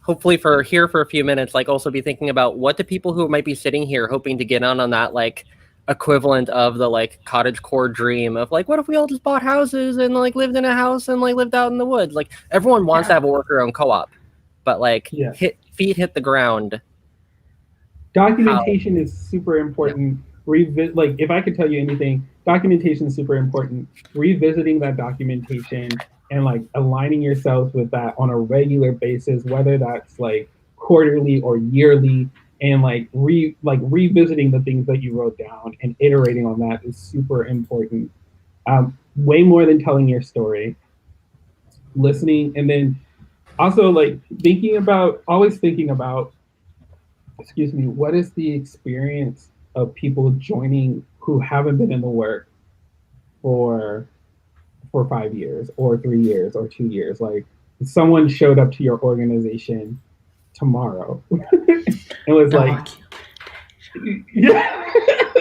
hopefully for here for a few minutes, like also be thinking about what the people who might be sitting here hoping to get on that like equivalent of the like cottage core dream of like, what if we all just bought houses and like lived in a house and like lived out in the woods? Like everyone wants to have a worker own co-op, but like yeah. feet hit the ground. How? Documentation is super Yeah. important. Like if I could tell you anything, documentation is super important. Revisiting that documentation and like aligning yourself with that on a regular basis, whether that's like quarterly or yearly, and like revisiting the things that you wrote down and iterating on that is super important. Way more than telling your story, listening, and then also like always thinking about, excuse me, what is the experience of people joining who haven't been in the work for 5 years or 3 years or 2 years? Like someone showed up to your organization tomorrow and was like, yeah,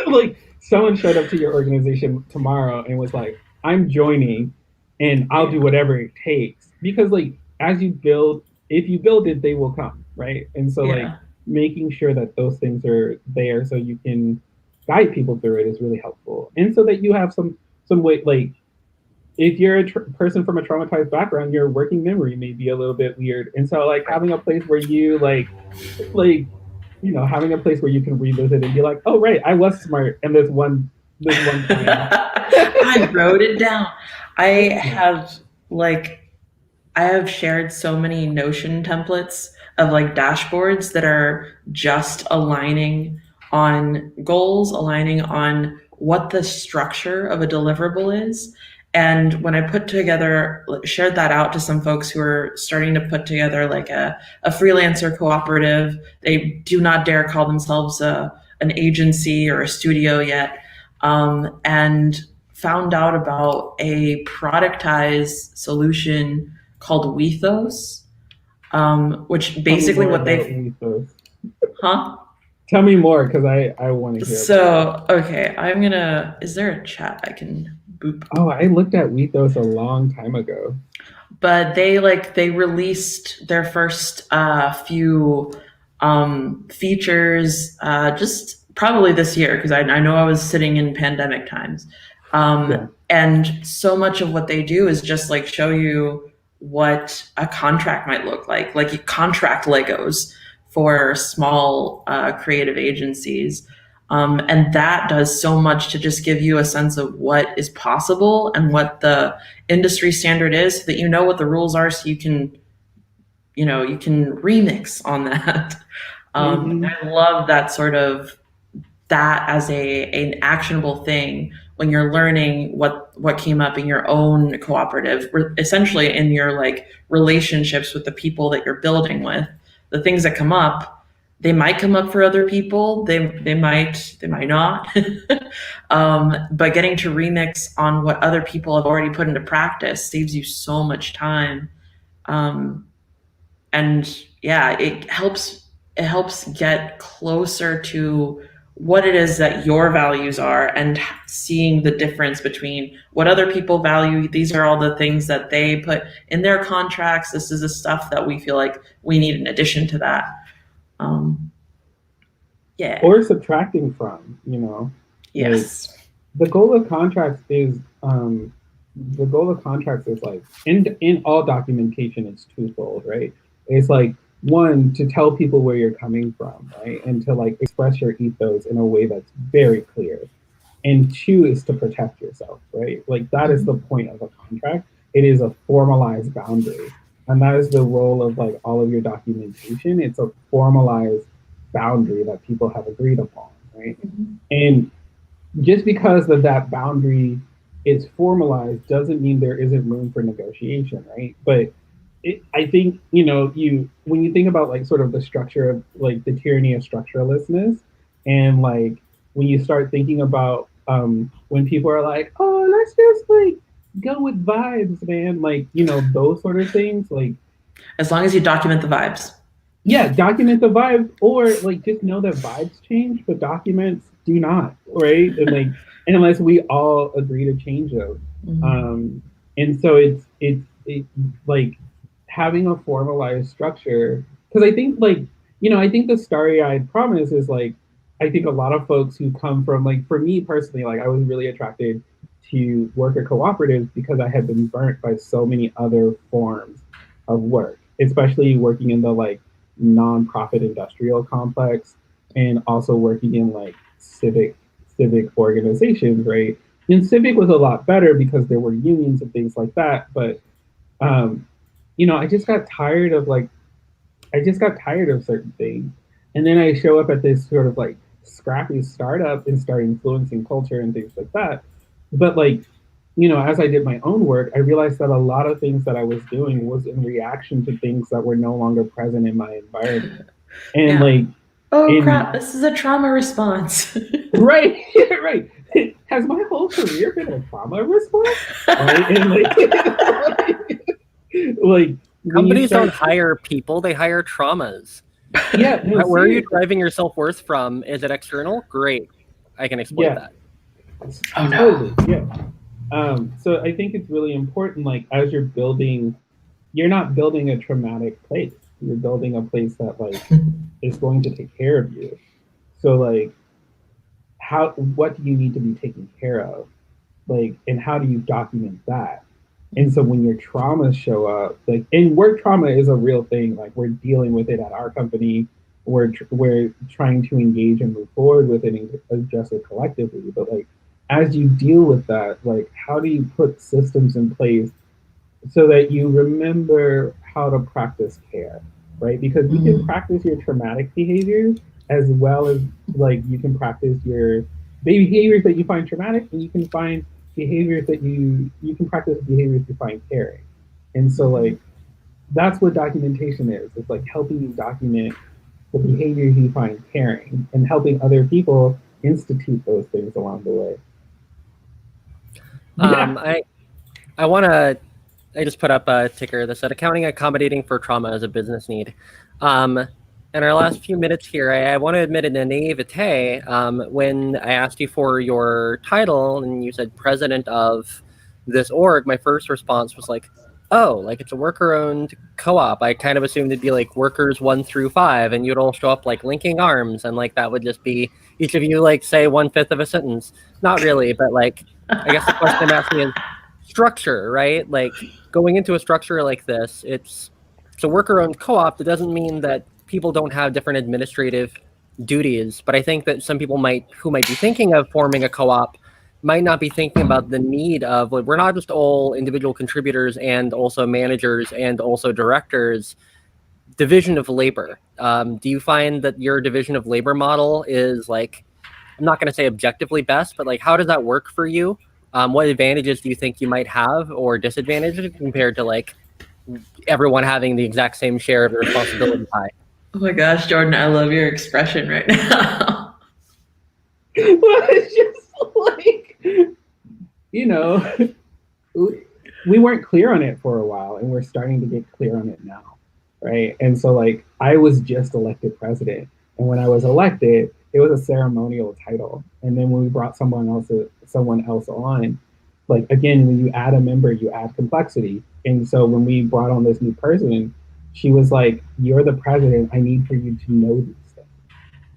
like someone showed up to your organization tomorrow and was like, I'm joining and I'll do whatever it takes. Because like as you build, if you build it, they will come, right? And so like Yeah. making sure that those things are there so you can guide people through it is really helpful. And so that you have some way, like if you're a person from a traumatized background, your working memory may be a little bit weird. And so like having a place where you like having a place where you can revisit and be like, oh right, I was smart, and this one time. I wrote it down. I Yeah. have like I have shared so many Notion templates of like dashboards that are just aligning on goals, aligning on what the structure of a deliverable is. And when I put together, shared that out to some folks who are starting to put together like a freelancer cooperative, they do not dare call themselves an agency or a studio yet. And found out about a productized solution called Wethos, which Tell me basically more what about they've, ethos. huh? Tell me more, because I want to hear about it. So, okay, I'm gonna, is there a chat I can boop? Oh, I looked at ethos a long time ago. But they released their first few features just probably this year because I know I was sitting in pandemic times. Yeah. And so much of what they do is just like show you what a contract might look like you contract Legos for small creative agencies. And that does so much to just give you a sense of what is possible and what the industry standard is so that you know what the rules are so you can remix on that. Mm-hmm. I love that sort of that as an actionable thing when you're learning what came up in your own cooperative, essentially in your like relationships with the people that you're building with. The things that come up, they might come up for other people. They might not. But getting to remix on what other people have already put into practice saves you so much time. Um, and yeah, it helps get closer to what it is that your values are and seeing the difference between what other people value. These are all the things that they put in their contracts. This is the stuff that we feel like we need in addition to that. um, yeah. Or subtracting from. Like Yes. the goal of contracts is like in all documentation it's twofold, right? It's like one, to tell people where you're coming from, right? And to like express your ethos in a way that's very clear. And two is to protect yourself, right? Like that is the Mhm. point of a contract. It is a formalized boundary. And that is the role of like all of your documentation. It's a formalized boundary that people have agreed upon, right? Mhm. And just because of that boundary is formalized doesn't mean there isn't room for negotiation, right? But I think you when you think about like sort of the structure of like the tyranny of structurelessness, and like when you start thinking about when people are like, oh, let's just like go with vibes, man, like those sort of things, like As long as you document the vibes. yeah, document the vibe, or like just know that vibes change, but documents do not, right? And like, and unless we all agree to change those, Mhm. um, and so it's like having a formalized structure. Because I think like I think the starry-eyed promise is like I think a lot of folks who come from like for me personally, like I was really attracted to work at cooperatives because I had been burnt by so many other forms of work, especially working in the like nonprofit industrial complex and also working in like civic organizations, right? And civic was a lot better because there were unions and things like that. But um, I just got tired of like I just got tired of certain things. And then I show up at this sort of like scrappy startup and start influencing culture and things like that. But like, as I did my own work, I realized that a lot of things that I was doing was in reaction to things that were no longer present in my environment. And Yeah. like Oh crap, in this is a trauma response. right, right. Has my whole career been a trauma response? Right. And like like when you Companies don't start hire people, they hire traumas. yeah, no, Where are you seriously. deriving your self-worth from? Is it external? Great. I can exploit Yeah, that. Oh no. totally. Yeah. So I think it's really important, like as you're building, you're not building a traumatic place. You're building a place that like is going to take care of you. So like what do you need to be taken care of? Like, and how do you document that? And so when your traumas show up, like, and work trauma is a real thing. Like we're dealing with it at our company. we're trying to engage and move forward with it and address it collectively. But like as you deal with that, like how do you put systems in place so that you remember how to practice care, right? Because you can Mm. practice your traumatic behaviors as well as like you can practice your behaviors that you find traumatic, and you can find behaviors that you can practice behaviors you find caring. And so like that's what documentation is. It's like helping you document the behaviors you find caring and helping other people institute those things along the way. Yeah. I want to. I just put up a ticker that said accounting accommodating for trauma as a business need. In our last few minutes here, I want to admit a naivete. When I asked you for your title and you said president of this org, my first response was like, oh, like it's a worker-owned co-op. I kind of assumed it'd be like workers 1 through 5, and you'd all show up like linking arms, and like that would just be each of you like say 1/5 of a sentence. Not really, but like I guess the question I'm asking is structure, right? Like going into a structure like this, it's a worker-owned co-op. That doesn't mean that people don't have different administrative duties, but I think that some people who might be thinking of forming a co-op might not be thinking about the need of like, we're not just all individual contributors and also managers and also directors. Division of labor. Do you find that your division of labor model is like, I'm not going to say objectively best, but like how does that work for you? What advantages do you think you might have or disadvantages compared to like everyone having the exact same share of the responsibility pie? Oh my gosh, Jordan, I love your expression right now. Well, it's just like, you know, we weren't clear on it for a while, and we're starting to get clear on it now, right? And so, like, I was just elected president, and when I was elected, it was a ceremonial title. And then when we brought someone else on, like again, when you add a member, you add complexity. And so when we brought on this new person, she was like, "You're the president. I need for you to know these things."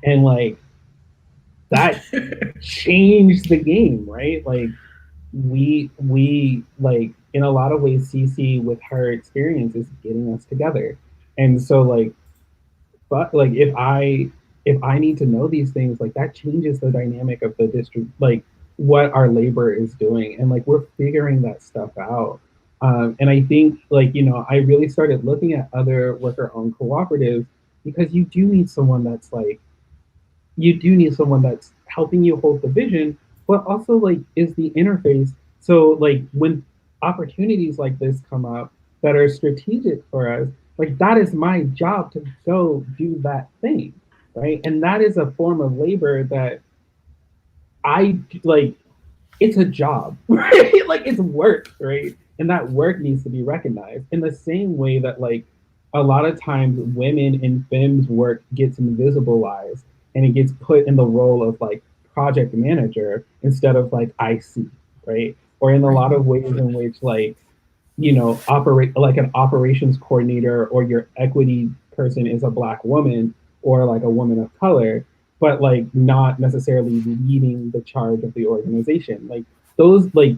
And like that changed the game, right? Like we like in a lot of ways CC with her experience is getting us together. And so like but like if I need to know these things, like that changes the dynamic of the district, like what our labor is doing. And like we're figuring that stuff out. And I think like, you know, I really started looking at other worker owned cooperatives because you do need someone that's helping you hold the vision, but also like is the interface. So like when opportunities like this come up that are strategic for us, like that is my job to go do that thing, right? And that is a form of labor that I like it's a job, right? Like it's work, right? And that work needs to be recognized in the same way that like a lot of times women in femmes work gets invisibilized and it gets put in the role of like project manager instead of like IC, right? Or in a lot of ways in which like you know, operate like an operations coordinator or your equity person is a black woman or like a woman of color, but like not necessarily leading the charge of the organization. Like those like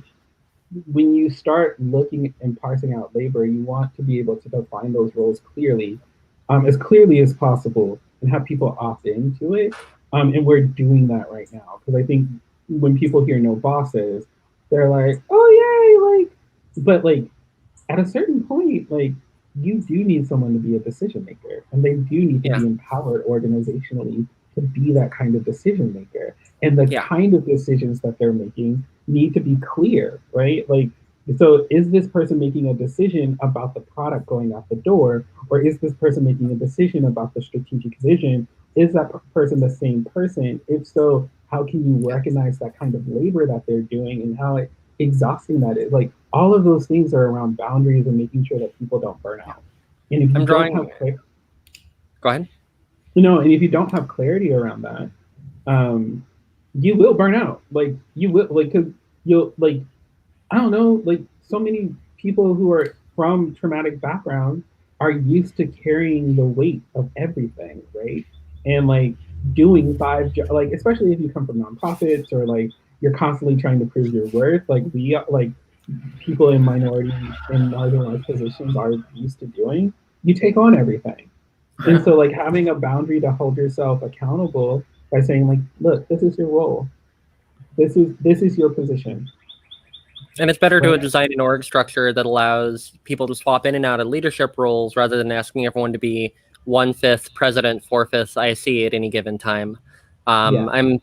when you start looking and parsing out labor, you want to be able to define those roles as clearly as possible, and have people opt into it. And we're doing that right now because I think when people hear no bosses, they're like, oh yay, like, but like at a certain point, like you do need someone to be a decision maker, and they do need to Yeah. be empowered organizationally to be that kind of decision maker. And the Yeah. kind of decisions that they're making need to be clear, right? Like, so is this person making a decision about the product going out the door, or is this person making a decision about the strategic vision? Is that person the same person? If so, how can you recognize that kind of labor that they're doing and how exhausting that is? Like all of those things are around boundaries and making sure that people don't burn Yeah. out. And if you I'm don't drawing. have clarity, Go ahead. you know, and if you don't have clarity around that, um, you will burn out. Like you will, like, cause you'll like, I don't know, like so many people who are from traumatic backgrounds are used to carrying the weight of everything, right? And like doing like especially if you come from nonprofits or like you're constantly trying to prove your worth, like we like people in minority in marginalized positions are used to doing, you take on everything. And so like having a boundary to hold yourself accountable by saying like, look, this is your role. This is your position. And it's better to Right? design an org structure that allows people to swap in and out of leadership roles rather than asking everyone to be 1/5 president, 4/5 IC at any given time. Yeah. I'm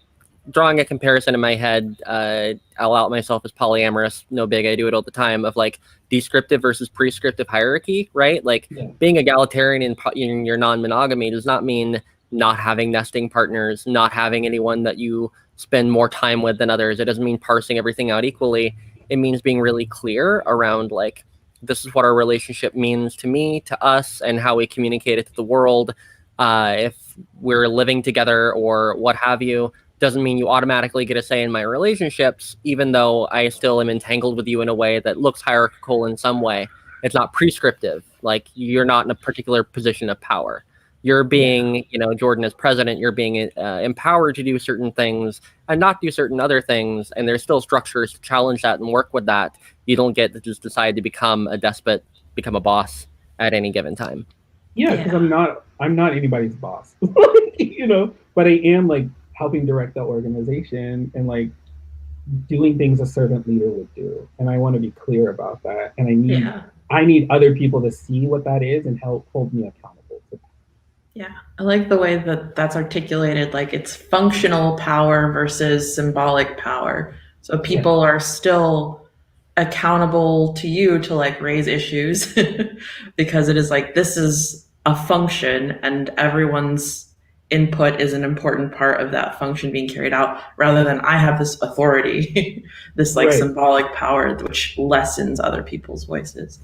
drawing a comparison in my head. I'll out myself as polyamorous. No big. I do it all the time. Of like descriptive versus prescriptive hierarchy, right? Like Yeah. being egalitarian in your non-monogamy does not mean not having nesting partners, not having anyone that you spend more time with than others. It doesn't mean parsing everything out equally. It means being really clear around like, this is what our relationship means to me, to us, and how we communicate it to the world. If we're living together or what have you, doesn't mean you automatically get a say in my relationships, even though I still am entangled with you in a way that looks hierarchical in some way. It's not prescriptive. Like you're not in a particular position of power. You're being, Jordan as president, you're being empowered to do certain things and not do certain other things. And there's still structures to challenge that and work with that. You don't get to just decide to become a despot, become a boss at any given time. Yeah, because I'm not anybody's boss. But I am like helping direct the organization and like doing things a servant leader would do. And I want to be clear about that. And I need other people to see what that is and help hold me accountable to that. Yeah, I like the way that that's articulated. Like it's functional power versus symbolic power. So people are still accountable to you to like raise issues because it is like this is a function and everyone's input is an important part of that function being carried out rather than I have this authority, this like symbolic power which lessens other people's voices.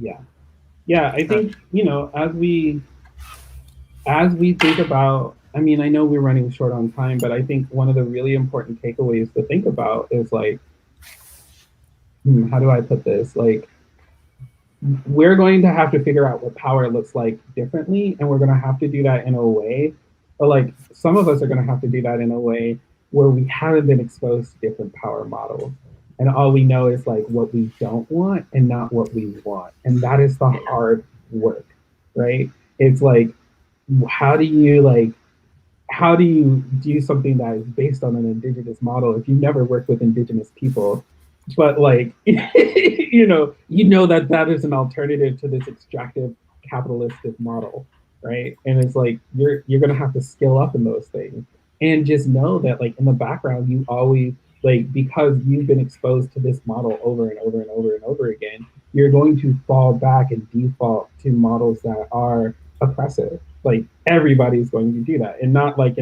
Yeah. Yeah, I think, as we think about, I mean, I know we're running short on time, but I think one of the really important takeaways to think about is like, how do I put this? Like, we're going to have to figure out what power looks like differently, and we're going to have to do that in a way, or like some of us are going to have to do that in a way where we haven't been exposed to different power models. And all we know is like what we don't want and not what we want. And that is the hard work, right? It's like, how do you do something that is based on an indigenous model if you never worked with indigenous people, but like that is an alternative to this extractive capitalistic model, right? And it's like you're gonna have to skill up in those things and just know that like in the background you always like, because you've been exposed to this model over and over and over and over again, you're going to fall back and default to models that are oppressive. Like everybody's going to do that, and not like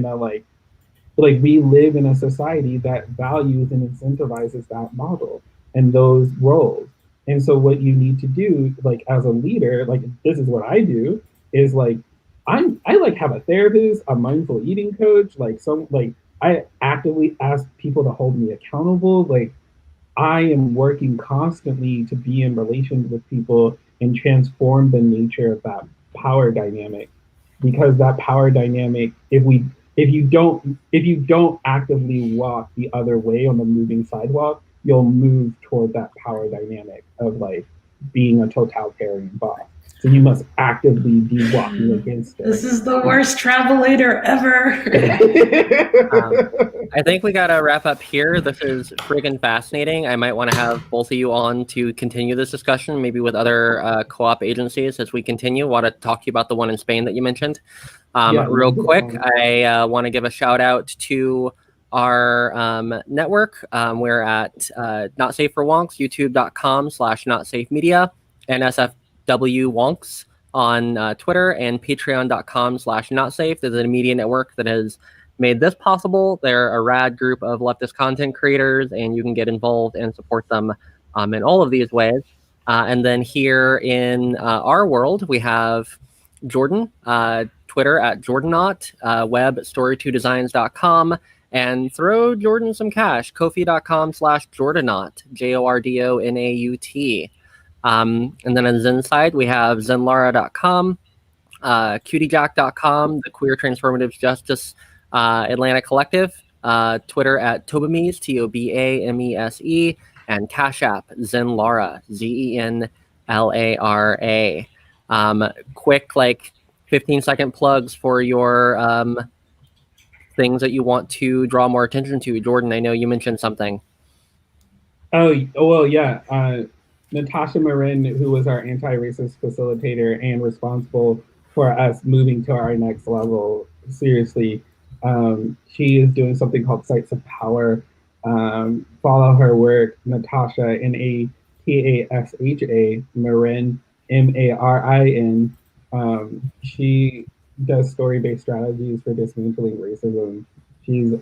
like we live in a society that values and incentivizes that model and those roles. And so what you need to do, like as a leader, like this is what I do, is like I like have a therapist, a mindful eating coach, like some like I actively ask people to hold me accountable. Like I am working constantly to be in relations with people and transform the nature of that power dynamic, because that power dynamic, if you don't actively walk the other way on the moving sidewalk, you'll move toward that power dynamic of like being a totalitarian boss. So you must actively be walking against it. This is the worst travelator ever. I think we gotta wrap up here. This is friggin' fascinating. I might want to have both of you on to continue this discussion, maybe with other co-op agencies as we continue. Want to talk to you about the one in Spain that you mentioned. Real quick, I want to give a shout out to our network. We're at Not Safe for Wonks, youtube.com/notsafemedia, NSFW Wonks on Twitter, and patreon.com/notsafe. There's a media network that has made this possible. They're a rad group of leftist content creators, and you can get involved and support them in all of these ways. And then here in our world, we have Jordan, Twitter at Jordanaut, web story2designs.com, and throw Jordan some cash, kofi.com/Jordanaut, JORDONAUT. And then on the Zen side, we have zenlara.com, cutiejack.com, the Queer Transformative Justice Atlanta Collective, Twitter at Tobamese, TOBAMESE, and Cash App, Zen Lara, ZENLARA. Quick, like, 15-second plugs for your things that you want to draw more attention to. Jordan, I know you mentioned something. Oh, well, yeah. Natasha Marin, who was our anti-racist facilitator and responsible for us moving to our next level, seriously, she is doing something called Sites of Power. Follow her work, Natasha, Natasha, Marin, Marin. She does story-based strategies for dismantling racism. She's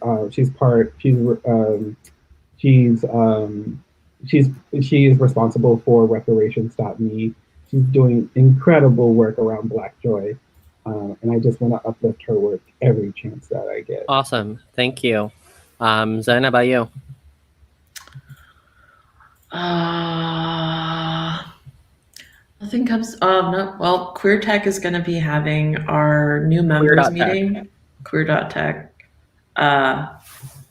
she's she is responsible for reparations.me. She's doing incredible work around Black Joy, and I just want to uplift her work every chance that I get. Awesome, thank you. Zen, how about you? Nothing comes. No. Well, Queer Tech is going to be having our new members meeting. Queer.tech.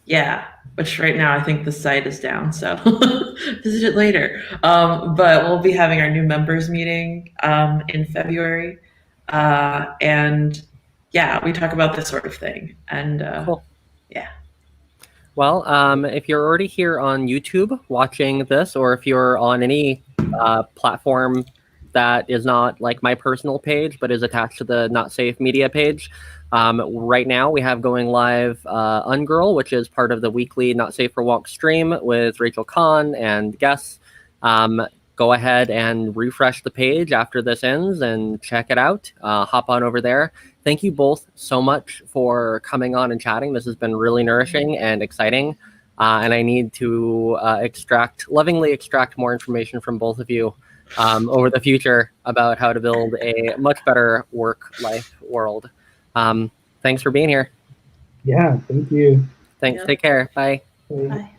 Yeah, which right now I think the site is down, so visit it later. But we'll be having our new members meeting in February, and yeah, we talk about this sort of thing. And cool. Yeah. Well, if you're already here on YouTube watching this, or if you're on any platform that is not like my personal page, but is attached to the Not Safe Media page, right now we have going live Ungirl, which is part of the weekly Not Safe for Walk stream with Rachel Kahn and guests. Go ahead and refresh the page after this ends and check it out. Hop on over there. Thank you both so much for coming on and chatting. This has been really nourishing and exciting. And I need to lovingly extract more information from both of you over the future about how to build a much better work-life world. Thanks for being here. Yeah, thank you. Thanks. Yeah. Take care. Bye. Bye.